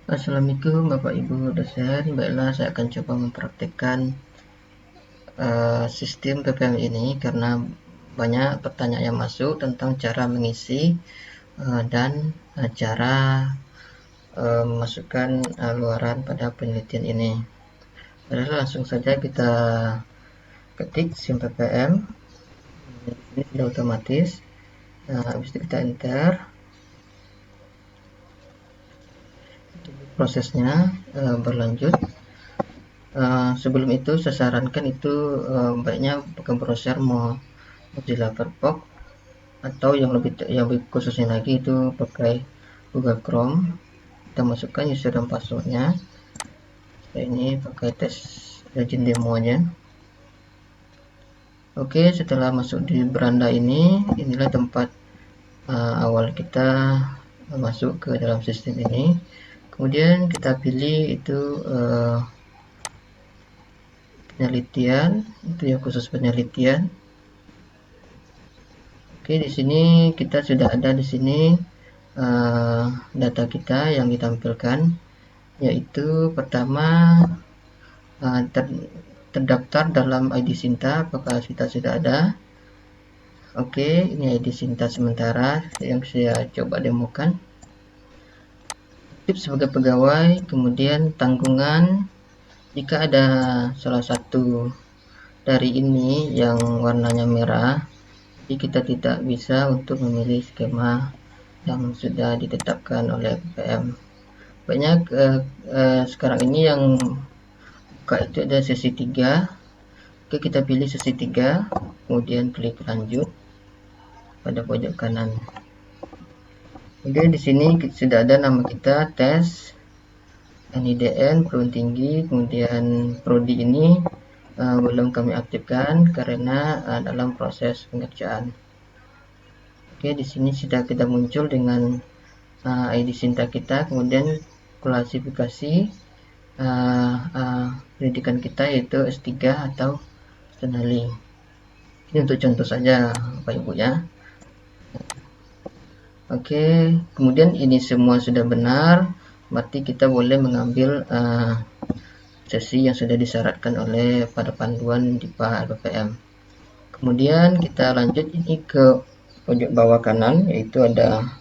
Assalamualaikum Bapak Ibu dosen. Baiklah, saya akan coba mempraktikkan sistem PPM ini karena banyak pertanyaan yang masuk tentang cara mengisi dan cara memasukkan luaran pada penelitian ini. Baiklah, langsung saja kita ketik SIM PPM. Ini sudah otomatis. Habis itu kita enter. Prosesnya berlanjut. Sebelum itu saya sarankan itu baiknya pakai browser Mozilla Firefox, atau yang lebih khususnya lagi itu pakai Google Chrome. Kita masukkan user dan passwordnya. Saya ini pakai tes Legend demo aja. Oke, setelah masuk di beranda ini, inilah tempat awal kita masuk ke dalam sistem ini. Kemudian kita pilih itu penelitian, itu yang khusus penelitian. Oke, di sini kita sudah ada di sini data kita yang ditampilkan, yaitu pertama terdaftar dalam ID Sinta. Apakah kita sudah ada? Oke, ini ID Sinta sementara yang saya coba demokan. Tips sebagai pegawai, kemudian tanggungan. Jika ada salah satu dari ini yang warnanya merah, jadi kita tidak bisa untuk memilih skema yang sudah ditetapkan oleh PPM. Banyak sekarang ini yang buka itu ada sesi 3. Oke, kita pilih sesi 3, kemudian klik lanjut pada pojok kanan. Kemudian di sini sudah ada nama kita, tes, NIDN, perguruan tinggi, kemudian prodi ini belum kami aktifkan karena dalam proses pengerjaan. Oke, di sini sudah kita muncul dengan ID Sinta kita, kemudian klasifikasi pendidikan kita yaitu S3 atau Senali. Ini untuk contoh saja Bapak Ibu ya. Oke, kemudian ini semua sudah benar, berarti kita boleh mengambil sesi yang sudah disyaratkan oleh pada panduan DIPA LPPM. Kemudian kita lanjut ini ke pojok bawah kanan, yaitu ada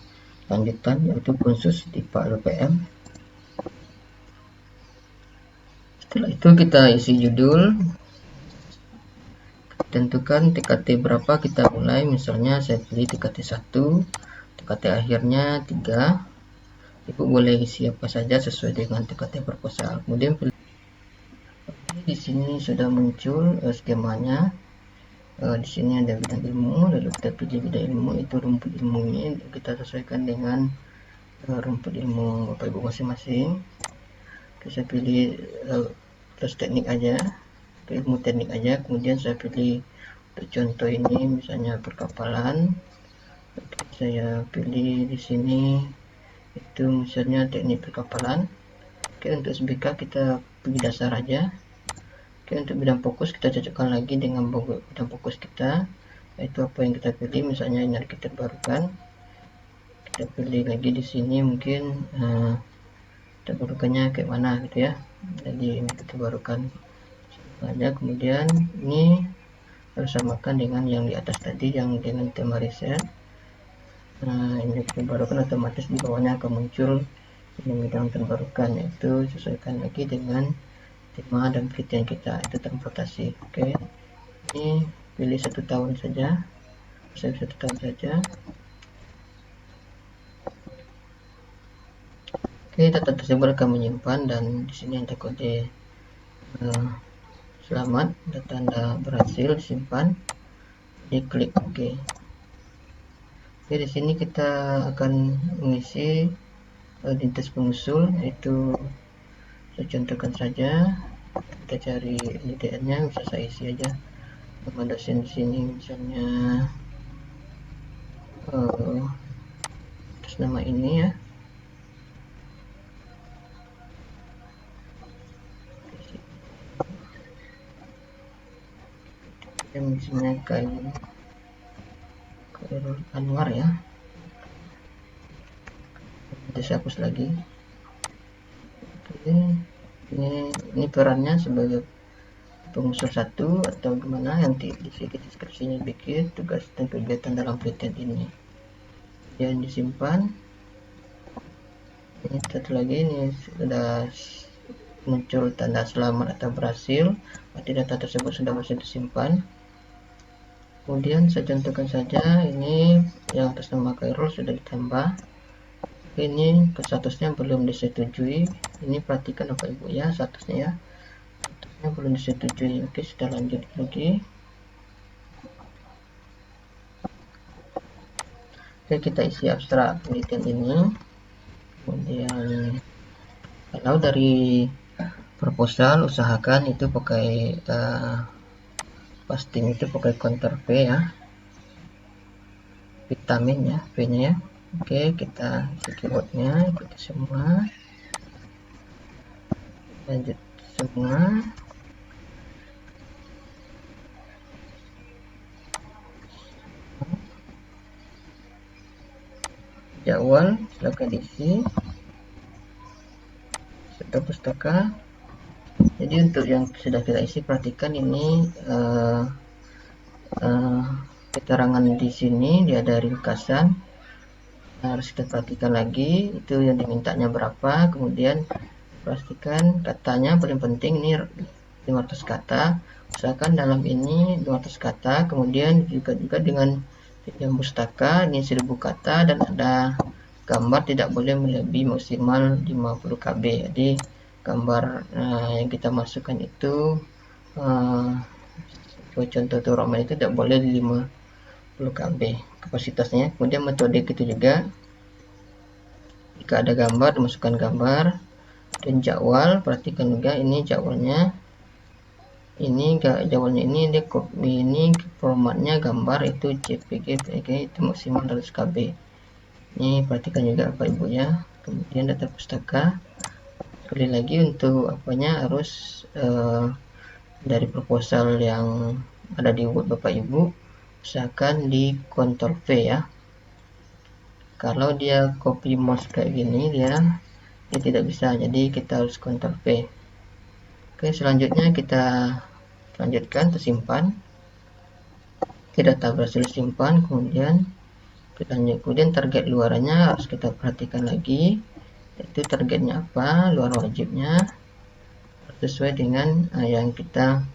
lanjutan, yaitu kursus DIPA LPPM. Setelah itu kita isi judul, tentukan TKT berapa kita mulai. Misalnya saya pilih TKT 1, TKT akhirnya 3. Ibu boleh isi apa saja sesuai dengan TKT proposal. Kemudian pilih. Di sini sudah muncul skemanya. Di sini ada bidang ilmu, lalu kita pilih bidang ilmu, itu rumput ilmu ini kita sesuaikan dengan rumput ilmu Bapak Ibu masing-masing. Saya pilih terus teknik aja, ilmu teknik aja. Kemudian saya pilih untuk contoh ini misalnya perkapalan. Oke, saya pilih di sini itu misalnya teknik perkapalan. Oke, untuk SBK kita pilih dasar aja. Oke, untuk bidang fokus kita cocokkan lagi dengan bidang fokus kita, yaitu apa yang kita pilih. Misalnya energi terbarukan, kita pilih lagi di sini mungkin terbarukannya kayak mana gitu ya. Jadi energi terbarukan aja. Kemudian ini harus samakan dengan yang di atas tadi, yang dengan tema riset. Energi terbarukan otomatis di bawahnya akan muncul bidang terbarukan, yaitu sesuaikan lagi dengan tema dan penelitian kita, itu transportasi. Oke, ini pilih 1 tahun saja, saya 1 tahun saja. Oke, data tersebut akan menyimpan, dan di sini ada kode selamat, data Anda berhasil disimpan. Diklik OK. Oke, di sini kita akan mengisi lintas pengusul, itu saya contohkan saja. Kita cari IDN-nya, bisa saya isi aja nama dosen di sini, misalnya atas nama ini ya. Misalnya Khairul Anwar ya. Nanti saya hapus lagi. ini perannya sebagai pengusul satu atau gimana, nanti di sini deskripsinya bikin tugas dan kegiatan dalam penelitian ini. Yang disimpan. Ini satu lagi, ini sudah muncul tanda selamat atau berhasil, berarti data tersebut sudah bisa disimpan. Kemudian saya contohkan saja, ini yang atas nama Khairul sudah ditambah. Ini statusnya belum disetujui. Ini perhatikan Bapak Ibu ya, statusnya ya, statusnya belum disetujui. Oke, sudah lanjut lagi. Oke, kita isi abstrak penelitian ini. Kemudian kalau dari proposal usahakan itu pakai posting itu pakai counter P ya, vitamin ya, P nya ya. Oke, kita isi keywordnya, ikuti semua, lanjut semua. Jadwal silakan diisi, serta pustaka. Jadi untuk yang sudah kita isi, perhatikan ini keterangan di sini dia ada ringkasan, harus kita perhatikan lagi itu yang dimintanya berapa. Kemudian pastikan katanya paling penting ini 500 kata, usahakan dalam ini 200 kata. Kemudian juga dengan yang pustaka ini 1000 kata, dan ada gambar tidak boleh melebihi maksimal 50 KB. Jadi gambar yang kita masukkan itu contoh turunan itu tidak boleh 50 KB kapasitasnya. Kemudian metode itu juga, jika ada gambar dimasukkan gambar. Dan jadwal, perhatikan juga ini jadwalnya, ini dia copy, ini formatnya gambar itu JPG, PNG itu maksimal 100 KB. Ini perhatikan juga Bapak Ibu ya. Kemudian data pustaka, sekali lagi untuk apanya harus dari proposal yang ada di Word Bapak Ibu usahakan di Ctrl V ya. Kalau dia copy mouse kayak gini dia tidak bisa, jadi kita harus Ctrl V. Oke, selanjutnya kita lanjutkan, tersimpan. Oke, data berhasil simpan. Kemudian kita lanjut. Kemudian target luarannya harus kita perhatikan lagi, yaitu targetnya apa, luar wajibnya sesuai dengan yang kita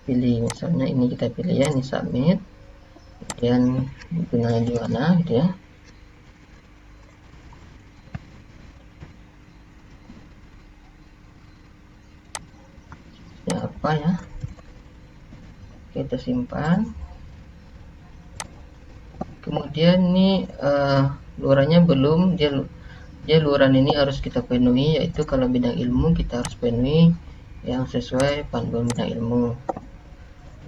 pilih. Misalnya ini kita pilih ya, ini submit, kemudian gunanya di mana gitu ya. Apa ya, kita simpan. Kemudian ini luarannya belum, dia luaran ini harus kita penuhi, yaitu kalau bidang ilmu kita harus penuhi yang sesuai panduan bidang ilmu.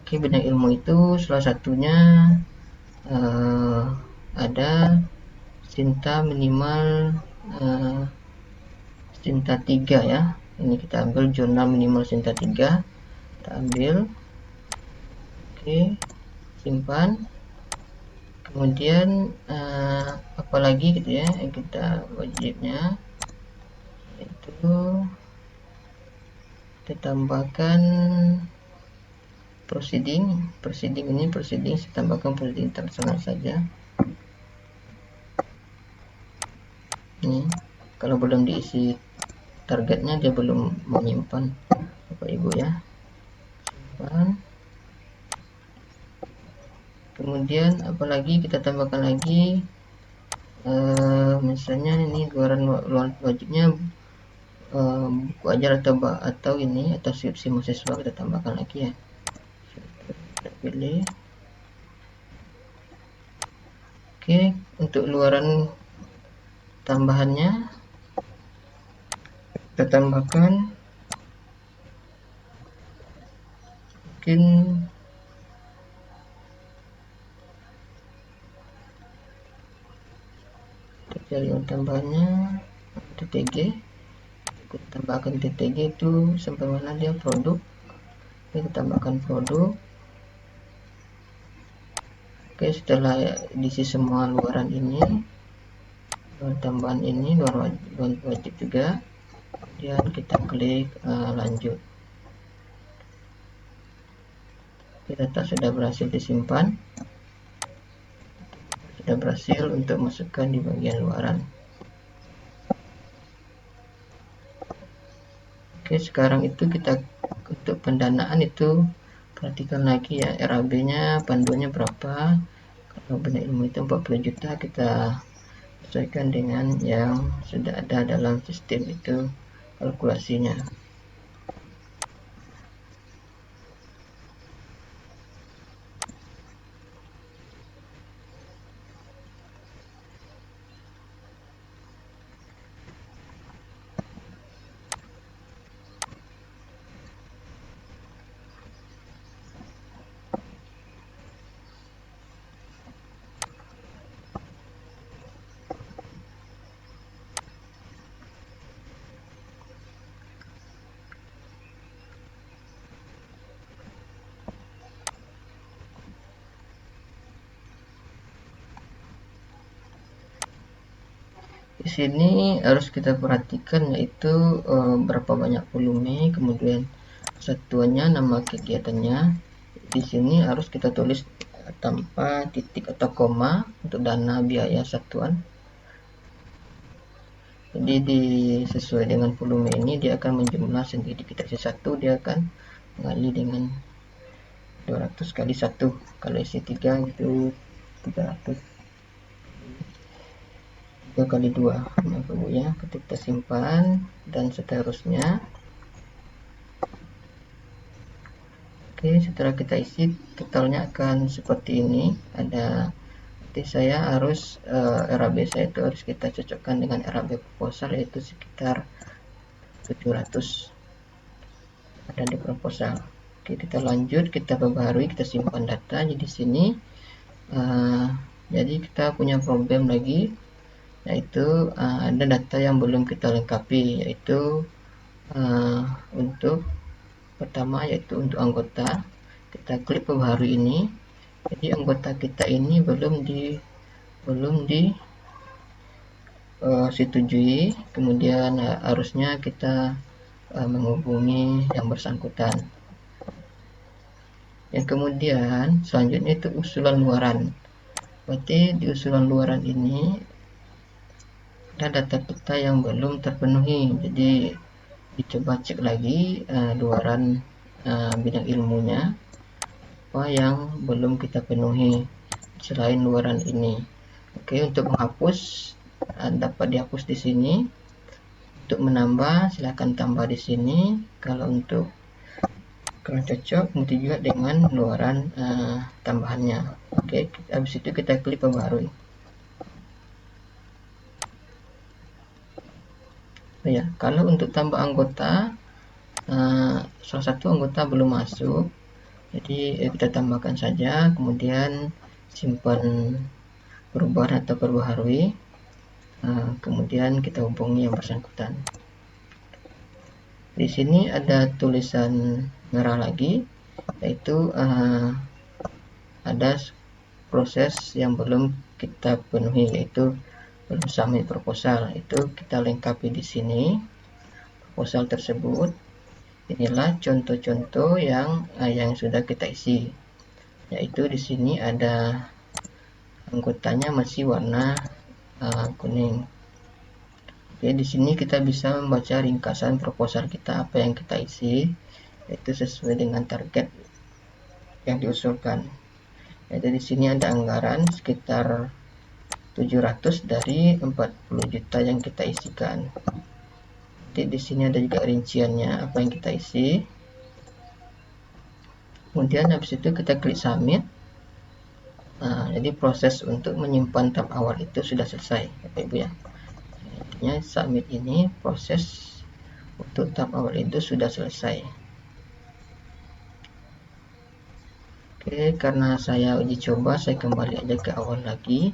Oke, bidang ilmu itu salah satunya ada Sinta minimal Sinta 3 ya. Ini kita ambil jurnal minimal Sinta 3, kita ambil. Oke, simpan. Kemudian apalagi gitu ya yang kita wajibnya, itu kita tambahkan proceeding ini, saya tambahkan proceeding internasional saja. Ini kalau belum diisi targetnya dia belum menyimpan Bapak Ibu ya. Simpan. Kemudian apalagi kita tambahkan lagi misalnya ini luaran wajibnya buku ajar atau ini atau skripsi mahasiswa, kita tambahkan lagi ya. Kita pilih. Oke, untuk luaran tambahannya kita tambahkan mungkin cari yang tambahannya TTG, kita tambahkan TTG itu sampai mana dia, produk. Kita tambahkan produk. Oke, setelah diisi semua luaran ini, tambahan ini luar wajib juga, kemudian kita klik lanjut. Data sudah berhasil disimpan, sudah berhasil untuk masukkan di bagian luaran. Oke, sekarang itu kita untuk pendanaan itu perhatikan lagi ya, RAB-nya, panduannya berapa. Kalau bina ilmu itu 40 juta, kita sesuaikan dengan yang sudah ada dalam sistem itu kalkulasinya. Di sini harus kita perhatikan yaitu berapa banyak volume, kemudian satuannya, nama kegiatannya. Di sini harus kita tulis tanpa titik atau koma untuk dana biaya satuan. Jadi sesuai dengan volume ini dia akan menjumlah sendiri. Kita isi 1, dia akan mengali dengan 200 kali 1. Kalau isi 3 itu 300. 3 kali 2, maaf Bu ya. Kita simpan dan seterusnya. Oke, setelah kita isi, totalnya akan seperti ini. Ada, nanti saya harus RAB saya itu harus kita cocokkan dengan RAB proposal, yaitu sekitar 700 ada di proposal. Oke, kita lanjut, kita perbaharui, kita simpan data. Jadi di sini jadi kita punya problem lagi, yaitu ada data yang belum kita lengkapi, yaitu untuk pertama yaitu untuk anggota. Kita klik perbaharui ini. Jadi anggota kita ini belum disetujui, kemudian harusnya kita menghubungi yang bersangkutan. Yang kemudian selanjutnya itu usulan luaran. Berarti di usulan luaran ini ada data kita yang belum terpenuhi, jadi dicoba cek lagi luaran bidang ilmunya apa yang belum kita penuhi selain luaran ini. Oke, untuk menghapus dapat dihapus di sini. Untuk menambah silahkan tambah di sini. Kalau cocok nanti juga dengan luaran tambahannya. Oke, habis itu kita klik perbaharui. Ya, kalau untuk tambah anggota, salah satu anggota belum masuk, jadi kita tambahkan saja, kemudian simpan perubahan atau perbaharui, kemudian kita hubungi yang bersangkutan. Di sini ada tulisan merah lagi, yaitu ada proses yang belum kita penuhi, yaitu belum submit proposal. Itu kita lengkapi di sini proposal tersebut. Inilah contoh-contoh yang sudah kita isi, yaitu di sini ada anggotanya masih warna kuning. Oke, di sini kita bisa membaca ringkasan proposal kita, apa yang kita isi, yaitu sesuai dengan target yang diusulkan. Jadi di sini ada anggaran sekitar 700 dari 40 juta yang kita isikan. Jadi di sini ada juga rinciannya apa yang kita isi. Kemudian habis itu kita klik submit. Jadi proses untuk menyimpan tab awal itu sudah selesai, Bapak Ibu ya. Intinya submit ini proses untuk tab awal itu sudah selesai. Oke, karena saya uji coba, saya kembali aja ke awal lagi.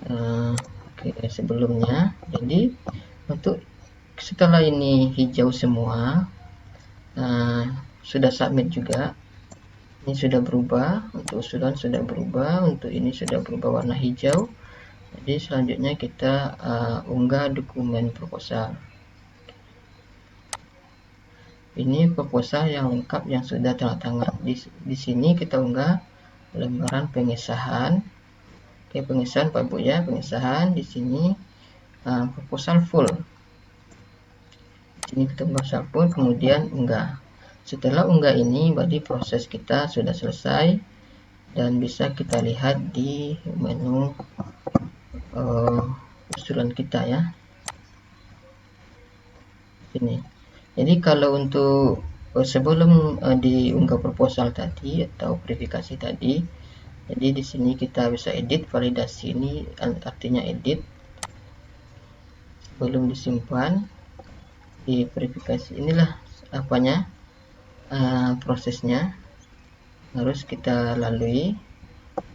Oke, sebelumnya. Jadi untuk setelah ini hijau semua, sudah submit juga. Ini sudah berubah, untuk usulan sudah berubah, untuk ini sudah berubah warna hijau. Jadi selanjutnya kita unggah dokumen proposal. Ini proposal yang lengkap yang sudah tanda tangan. Di sini kita unggah lembaran pengesahan. Oke, pengesahan Pak Bu ya, pengesahan di sini proposal full. Di sini kita proposal full, kemudian unggah. Setelah unggah ini berarti proses kita sudah selesai dan bisa kita lihat di menu usulan kita ya. Ini. Jadi kalau untuk sebelum diunggah proposal tadi atau verifikasi tadi, jadi di sini kita bisa edit. Validasi ini artinya edit sebelum disimpan. Di verifikasi inilah apanya prosesnya harus kita lalui.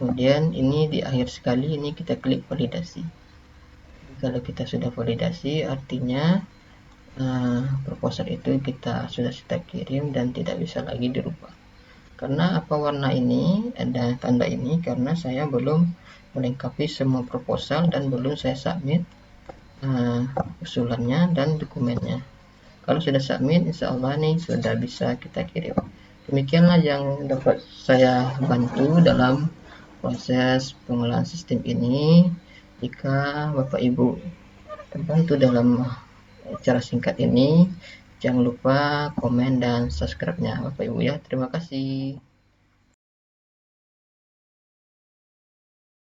Kemudian ini di akhir sekali ini kita klik validasi. Kalau kita sudah validasi artinya proposal itu sudah kita kirim dan tidak bisa lagi dirubah. Karena apa warna ini ada tanda ini karena saya belum melengkapi semua proposal dan belum saya submit usulannya dan dokumennya. Kalau sudah submit, insya Allah nih sudah bisa kita kirim. Demikianlah yang dapat saya bantu dalam proses pengolahan sistem ini. Jika Bapak Ibu terbantu dalam cara singkat ini, jangan lupa komen dan subscribe-nya Bapak Ibu ya. Terima kasih.